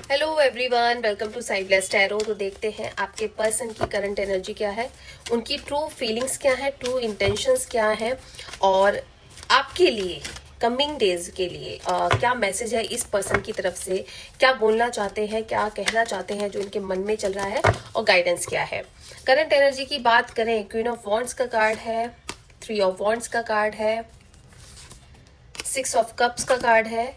Hello everyone, welcome to Sai blessed tarot. तो देखते हैं आपके पर्सन की करंट एनर्जी क्या है, उनकी ट्रू फीलिंग्स क्या है, ट्रू इंटेंशंस क्या है और आपके लिए कमिंग डेज के लिए क्या मैसेज है इस पर्सन की तरफ से, क्या बोलना चाहते हैं, क्या कहना चाहते हैं जो इनके मन में चल रहा है और गाइडेंस क्या है। करंट एनर्जी की बात करें, क्वीन ऑफ वॉन्ड्स का कार्ड है, 3 ऑफ वॉन्ड्स का कार्ड है, 6 ऑफ कप्स का कार्ड है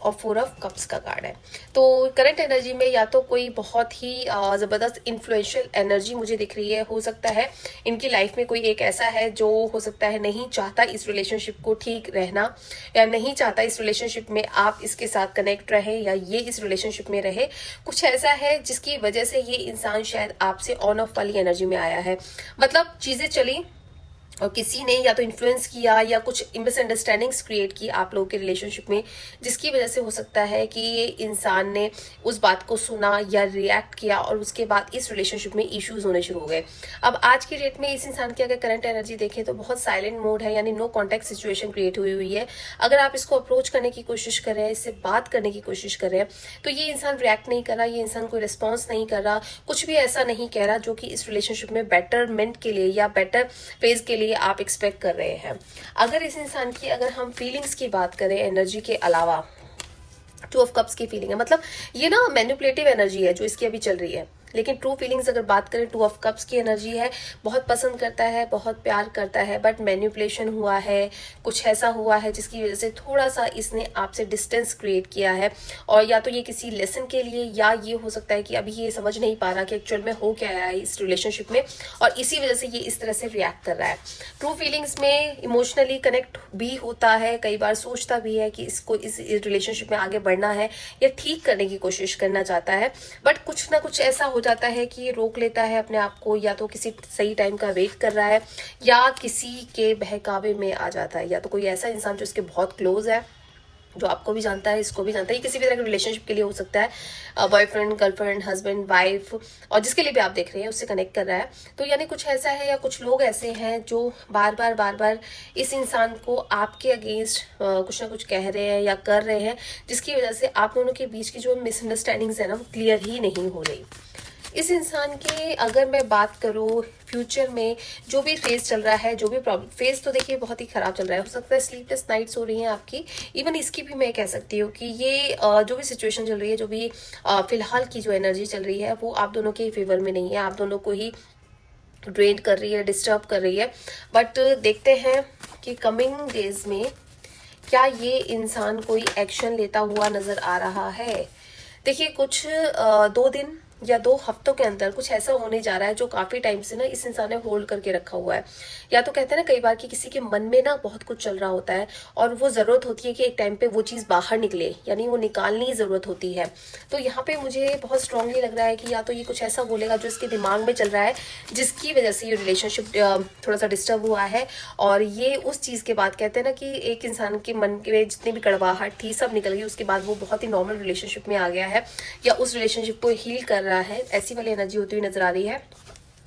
और 4 ऑफ कप्स का कार्ड है। तो करंट एनर्जी में या तो कोई बहुत ही ज़बरदस्त इन्फ्लुएंशियल एनर्जी मुझे दिख रही है। हो सकता है इनकी लाइफ में कोई एक ऐसा है जो हो सकता है नहीं चाहता इस रिलेशनशिप को ठीक रहना, या नहीं चाहता इस रिलेशनशिप में आप इसके साथ कनेक्ट रहे या ये इस रिलेशनशिप में रहे। कुछ ऐसा है जिसकी वजह से ये इंसान शायद आपसे ऑन ऑफ वाली एनर्जी में आया है। मतलब चीज़ें चली और किसी ने या तो इन्फ्लुएंस किया या कुछ मिसअंडरस्टैंडिंग्स क्रिएट की आप लोगों के रिलेशनशिप में, जिसकी वजह से हो सकता है कि ये इंसान ने उस बात को सुना या रिएक्ट किया और उसके बाद इस रिलेशनशिप में इश्यूज होने शुरू हो गए। अब आज की डेट में इस इंसान की अगर करंट एनर्जी देखें तो बहुत साइलेंट मोड है, यानी नो कॉन्टैक्ट सिचुएशन क्रिएट हुई है। अगर आप इसको अप्रोच करने की कोशिश कर रहे हैं, इससे बात करने की कोशिश कर रहे हैं, तो ये इंसान रिएक्ट नहीं कर रहा, ये इंसान कोई रिस्पॉन्स नहीं कर रहा, कुछ भी ऐसा नहीं कह रहा जो कि इस रिलेशनशिप में बेटरमेंट के लिए या बेटर फेज के लिए आप एक्सपेक्ट कर रहे हैं। अगर इस इंसान की अगर हम फीलिंग्स की बात करें एनर्जी के अलावा, 2 ऑफ कप्स की फीलिंग है, मतलब ये ना मैनिपुलेटिव एनर्जी है जो इसकी अभी चल रही है। लेकिन ट्रू फीलिंग्स अगर बात करें, 2 ऑफ कप्स की एनर्जी है, बहुत पसंद करता है, बहुत प्यार करता है, बट मैनिपुलेशन हुआ है, कुछ ऐसा हुआ है जिसकी वजह से थोड़ा सा इसने आपसे डिस्टेंस क्रिएट किया है। और या तो ये किसी लेसन के लिए, या ये हो सकता है कि अभी ये समझ नहीं पा रहा कि एक्चुअल में हो क्या है इस रिलेशनशिप में, और इसी वजह से ये इस तरह से रिएक्ट कर रहा है। ट्रू फीलिंग्स में इमोशनली कनेक्ट भी होता है, कई बार सोचता भी है कि इसको इस रिलेशनशिप में आगे बढ़ना है या ठीक करने की कोशिश करना चाहता है, बट कुछ ना कुछ ऐसा हो जाता है कि ये रोक लेता है अपने आप को, या तो किसी सही टाइम का वेट कर रहा है या किसी के बहकावे में आ जाता है, या तो कोई ऐसा इंसान जो इसके बहुत क्लोज है, जो आपको भी जानता है, इसको भी जानता है, ये किसी भी तरह के रिलेशनशिप के लिए हो सकता है, बॉयफ्रेंड, गर्लफ्रेंड, हस्बैंड, वाइफ, और जिसके लिए भी आप देख रहे हैं उससे कनेक्ट कर रहा है। तो यानी कुछ ऐसा है या कुछ लोग ऐसे हैं जो बार बार इस इंसान को आपके अगेंस्ट कुछ ना कुछ कह रहे हैं या कर रहे हैं, जिसकी वजह से आप दोनों के बीच की जो मिसअंडरस्टैंडिंग्स है ना, वो क्लियर ही नहीं हो रही। इस इंसान के अगर मैं बात करूँ फ्यूचर में जो भी फेज चल रहा है, जो भी प्रॉब्लम फेज, तो देखिए बहुत ही खराब चल रहा है। हो सकता है स्लीपलेस नाइट्स हो रही हैं आपकी, इवन इसकी भी मैं कह सकती हूँ कि ये जो भी सिचुएशन चल रही है, जो भी फिलहाल की जो एनर्जी चल रही है, वो आप दोनों के फेवर में नहीं है, आप दोनों को ही ड्रेन कर रही है, डिस्टर्ब कर रही है। बट देखते हैं कि कमिंग डेज में क्या ये इंसान कोई एक्शन लेता हुआ नजर आ रहा है। देखिए कुछ 2 दिन या 2 हफ्तों के अंदर कुछ ऐसा होने जा रहा है जो काफी टाइम से ना इस इंसान ने होल्ड करके रखा हुआ है। या तो कहते हैं ना कई बार कि किसी के मन में ना बहुत कुछ चल रहा होता है और वो जरूरत होती है कि एक टाइम पे वो चीज बाहर निकले, यानी वो निकालने की जरूरत होती है। तो यहाँ पे मुझे बहुत स्ट्रांगली लग रहा है कि या तो ये कुछ ऐसा बोलेगा जो इसके दिमाग में चल रहा है, जिसकी वजह से ये रिलेशनशिप थोड़ा सा डिस्टर्ब हुआ है, और ये उस चीज के बाद कहते हैं ना कि एक इंसान के मन में जितनी भी कड़वाहट थी सब निकल गई, उसके बाद वो बहुत ही नॉर्मल रिलेशनशिप में आ गया है या उस रिलेशनशिप को हील कर रहा है। ऐसी वाली एनर्जी होती हुई नजर आ रही है।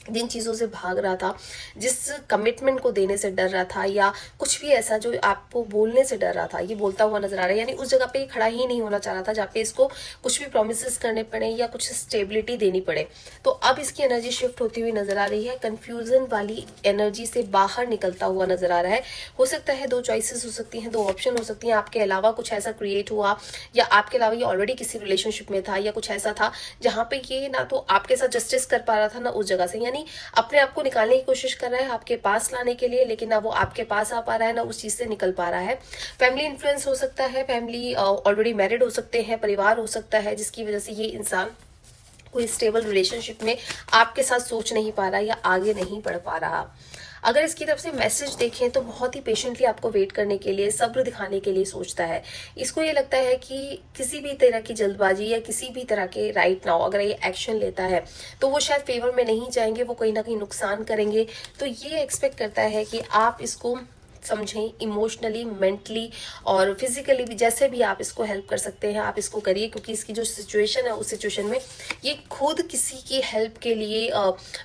जिन चीज़ों से भाग रहा था, जिस कमिटमेंट को देने से डर रहा था, या कुछ भी ऐसा जो आपको बोलने से डर रहा था, ये बोलता हुआ नजर आ रहा है। यानी उस जगह पे खड़ा ही नहीं होना चाह रहा था जहाँ पे इसको कुछ भी प्रोमिस करने पड़े या कुछ स्टेबिलिटी देनी पड़े। तो अब इसकी एनर्जी शिफ्ट होती हुई नजर आ रही है, कंफ्यूजन वाली एनर्जी से बाहर निकलता हुआ नजर आ रहा है। हो सकता है 2 चॉइसेस हो सकती हैं, 2 ऑप्शन हो सकती हैं, आपके अलावा कुछ ऐसा क्रिएट हुआ, या आपके अलावा ये ऑलरेडी किसी रिलेशनशिप में था, या कुछ ऐसा था जहाँ पे ये ना तो आपके साथ जस्टिस कर पा रहा था ना उस जगह से, यानी अपने आप को निकालने की कोशिश कर रहा है आपके पास लाने के लिए, लेकिन ना वो आपके पास आ पा रहा है ना उस चीज से निकल पा रहा है। फैमिली इन्फ्लुएंस हो सकता है, फैमिली ऑलरेडी मैरिड हो सकते हैं, परिवार हो सकता है, जिसकी वजह से ये इंसान कोई स्टेबल रिलेशनशिप में आपके साथ सोच नहीं पा रहा या आगे नहीं बढ़ पा रहा। अगर इसकी तरफ से मैसेज देखें तो बहुत ही पेशेंटली आपको वेट करने के लिए, सब्र दिखाने के लिए सोचता है। इसको ये लगता है कि किसी भी तरह की जल्दबाजी या किसी भी तरह के राइट नाउ अगर ये एक्शन लेता है तो वो शायद फेवर में नहीं जाएंगे, वो कहीं ना कहीं नुकसान करेंगे। तो ये एक्सपेक्ट करता है कि आप इसको समझें, इमोशनली, मेंटली और फिजिकली भी, जैसे भी आप इसको हेल्प कर सकते हैं आप इसको करिए, क्योंकि इसकी जो सिचुएशन है उस सिचुएशन में ये खुद किसी की हेल्प के लिए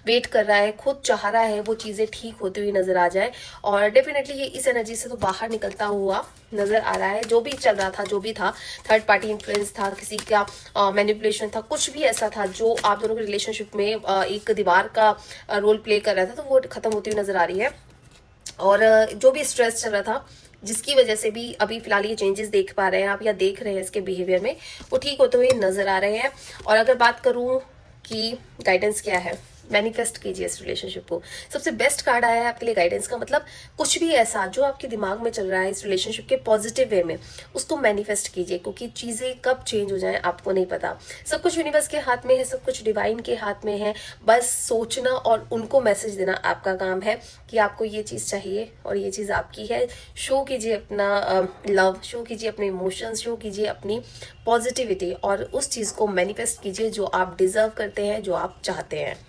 वेट कर रहा है, खुद चाह रहा है वो चीज़ें ठीक होती हुई नजर आ जाए। और डेफिनेटली ये इस एनर्जी से तो बाहर निकलता हुआ नजर आ रहा है। जो भी चल रहा था, जो भी था, थर्ड पार्टी इन्फ्लुएंस था, किसी का मैनिपुलेशन था, कुछ भी ऐसा था जो आप दोनों के रिलेशनशिप में एक दीवार का रोल प्ले कर रहा था, तो वो खत्म होती हुई नजर आ रही है। और जो भी स्ट्रेस चल रहा था, जिसकी वजह से भी अभी फिलहाल ये चेंजेस देख पा रहे हैं आप या देख रहे हैं इसके बिहेवियर में, वो ठीक होते हुए नजर आ रहे हैं। और अगर बात करूं कि गाइडेंस क्या है, मैनिफेस्ट कीजिए इस रिलेशनशिप को। सबसे बेस्ट कार्ड आया है आपके लिए गाइडेंस का। मतलब कुछ भी ऐसा जो आपके दिमाग में चल रहा है इस रिलेशनशिप के पॉजिटिव वे में, उसको मैनिफेस्ट कीजिए, क्योंकि चीजें कब चेंज हो जाएं आपको नहीं पता। सब कुछ यूनिवर्स के हाथ में है, सब कुछ डिवाइन के हाथ में है। बस सोचना और उनको मैसेज देना आपका काम है कि आपको ये चीज चाहिए और ये चीज आपकी है। शो कीजिए अपना लव, शो कीजिए अपने इमोशंस, शो कीजिए अपनी पॉजिटिविटी और उस चीज को मैनिफेस्ट कीजिए जो आप डिजर्व करते हैं, जो आप चाहते हैं।